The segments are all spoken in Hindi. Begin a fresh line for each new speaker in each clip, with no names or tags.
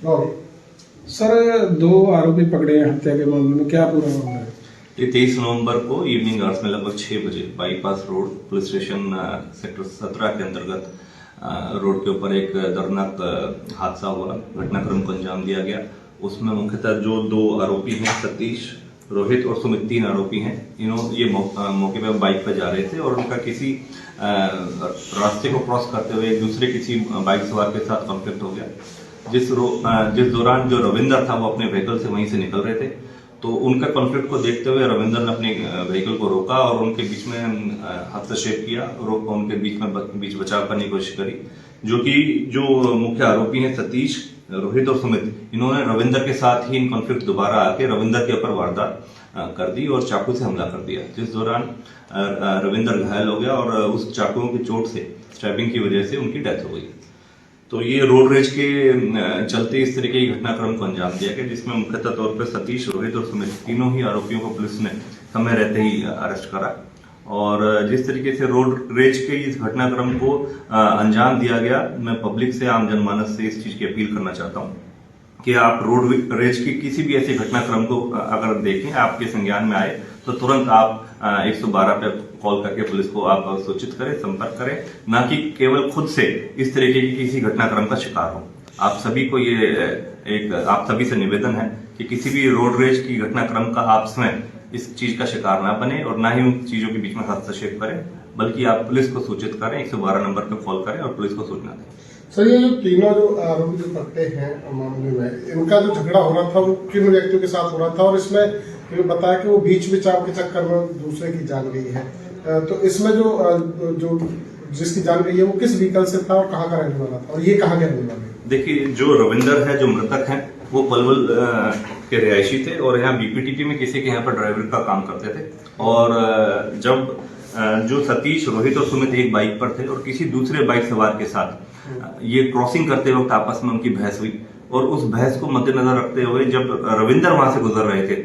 सर, 2 आरोपी पकड़े हैं हत्या के मामले में, क्या पूरा मामला है?
ये 23 नवंबर को इवनिंग आवर्स में लगभग 6 बजे bypass road police station sector 17 के अंतर्गत रोड के ऊपर एक दर्दनाक हादसा हुआ। घटनाक्रम को अंजाम दिया गया। उसमें मुख्यतः जो 2 आरोपी हैं, सतीश, रोहित और सुमित, 3 आरोपी हैं। ये मौके पर बाइक पर जा रहे थे और उनका किसी रास्ते को क्रॉस करते हुए एक दूसरे किसी बाइक सवार के साथ कॉन्फ्लिक्ट हो गया। जिस दौरान जो रविंदर था वो अपने व्हीकल से वहीं से निकल रहे थे, तो उनका कॉन्फ्लिक्ट को देखते हुए रविंदर ने अपने व्हीकल को रोका और उनके बीच में हस्तक्षेप किया, उनके बीच बचाव करने की कोशिश करी। जो मुख्य आरोपी हैं सतीश, रोहित और सुमित, इन्होंने रविंदर के साथ ही इन कॉन्फ्लिक्ट दोबारा आके रविंदर के ऊपर वारदात कर दी और चाकू से हमला कर दिया, जिस दौरान रविंदर घायल हो गया और उस चाकुओं की चोट से, स्टैबिंग की वजह से उनकी डेथ हो गई। तो ये रोड रेज के चलते इस तरीके की घटनाक्रम को अंजाम दिया गया, जिसमें मुख्यतः तौर पर सतीश, रोहित और सुमित, तीनों ही आरोपियों को पुलिस ने समय रहते ही अरेस्ट करा। और जिस तरीके से रोड रेज के इस घटनाक्रम को अंजाम दिया गया, मैं पब्लिक से, आम जनमानस से इस चीज की अपील करना चाहता हूँ कि आप रोड रेज की किसी भी ऐसे घटनाक्रम को अगर देखें, आपके संज्ञान में आए, तो तुरंत आप 112 पे कॉल करके पुलिस को आप सूचित करें, संपर्क करें, ना कि केवल खुद से इस तरीके की किसी घटनाक्रम का शिकार हो। आप सभी को आप सभी से निवेदन है कि किसी भी रोड रेज की घटनाक्रम का आप स्वयं इस चीज का शिकार ना बने और ना ही उन चीजों के बीच में हस्तक्षेप करें, बल्कि आप पुलिस को सूचित करें, 112 नंबर पर कॉल करें और पुलिस को सूचना दें।
सर, ये जो तीनों जो आरोपी जो पकड़े हैं मामले में, इनका जो झगड़ा हो रहा था वो किन व्यक्तियों के साथ हो रहा था, और इसमें ये बताया कि वो बीच बचाव के चक्कर में दूसरे की जान गई है, तो इसमें जो जिसकी जान गई है वो किस व्हीकल से था और कहाँ का रहने वाला था, और ये कहाँ के रहने वाले?
देखिए, जो रविंदर है, जो मृतक है, वो पलवल के रिहायशी थे और यहाँ बीपीटीपी में किसी के यहाँ पर ड्राइवर का काम करते थे। और जब जो सतीश, रोहित और सुमित एक बाइक पर थे और किसी दूसरे बाइक सवार के साथ ये क्रॉसिंग करते वक्त आपस में उनकी बहस हुई, और उस बहस को मद्देनजर रखते हुए जब रविंदर वहां से गुजर रहे थे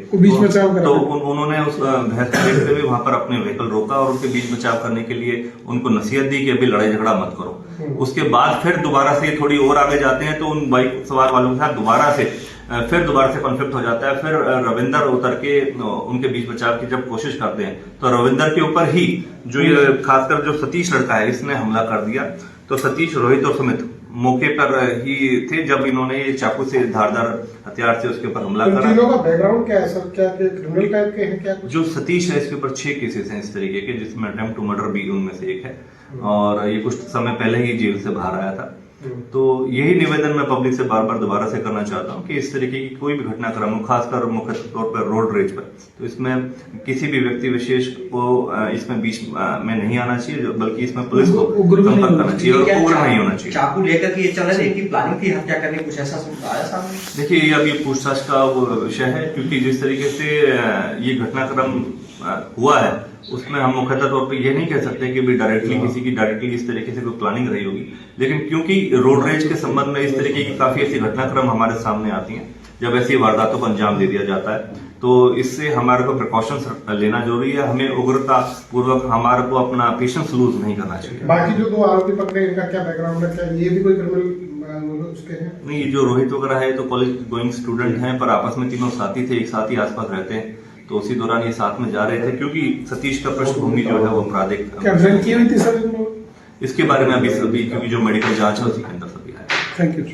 तो उन्होंने उस बहस को देखते हुए वहां पर अपने व्हीकल रोका और उनके बीच बचाव करने के लिए उनको नसीहत दी कि अभी लड़ाई झगड़ा मत करो। उसके बाद फिर दोबारा से थोड़ी और आगे जाते हैं तो उन बाइक सवार वालों के साथ दोबारा से कॉन्फ्लिक्ट हो जाता है। फिर रविंदर उतर के उनके बीच बचाव की जब कोशिश करते हैं तो रविंदर के ऊपर ही जो ये खासकर जो सतीश लड़का है, इसने हमला कर दिया। तो सतीश, रोहित और सुमित मौके पर ही थे जब इन्होंने ये चाकू से, धारदार हथियार से उसके ऊपर हमला करा।
तीनों का बैकग्राउंड क्या है सर? क्या क्रिमिनल टाइप के हैं क्या?
जो सतीश है, इसके ऊपर 6 केसेस हैं इस तरीके के, जिसमें अटेम्प्ट टू मर्डर भी उनमें से एक है और ये कुछ समय पहले ही जेल से बाहर आया था। तो यही निवेदन मैं पब्लिक से बार बार दोबारा से करना चाहता हूँ कि इस तरीके की कोई भी घटनाक्रम हो, खासकर मुख्य तौर पर रोड रेज पर, तो इसमें किसी भी व्यक्ति विशेष को इसमें बीच में नहीं आना चाहिए, बल्कि इसमें पुलिस को संपर्क करना चाहिए और उग्र नहीं होना चाहिए।
चाकू लेकर के ये चल रहे थे, प्लानिंग थी हत्या करने, कुछ ऐसा आया सामने?
देखिए, ये अभी पूछताछ का वो विषय है, क्योंकि जिस तरीके से ये घटनाक्रम हुआ है उसमें हम मुख्यतः तौर पे ये नहीं कह सकते कि भी डायरेक्टली इस तरीके से कोई प्लानिंग रही होगी, लेकिन क्योंकि रोड रेज के संबंध में इस तरीके की काफी ऐसी घटनाक्रम हमारे सामने आती हैं, जब ऐसी वारदातों को अंजाम दे दिया जाता है, तो इससे हमारे को प्रिकॉशंस लेना जरूरी है। हमें उग्रता पूर्वक हमारे को अपना पेशेंस लूज नहीं करना चाहिए।
बाकी जो 2 आरोपी पकड़े, इनका क्या बैकग्राउंड है? क्या ये भी कोई क्रिमिनल उसके हैं?
नहीं, जो रोहित वगैरह है तो कॉलेज गोइंग स्टूडेंट हैं, पर आपस में तीनों साथी थे, एक साथ ही आसपास रहते हैं, तो उसी दौरान ये साथ में जा रहे थे, क्योंकि सतीश का पृष्ठभूमि जो है वो आपराधिक।
क्या हुई थी सर?
इसके बारे में अभी क्योंकि जो मेडिकल जांच है उसी के अंदर सभी है।
Thank you.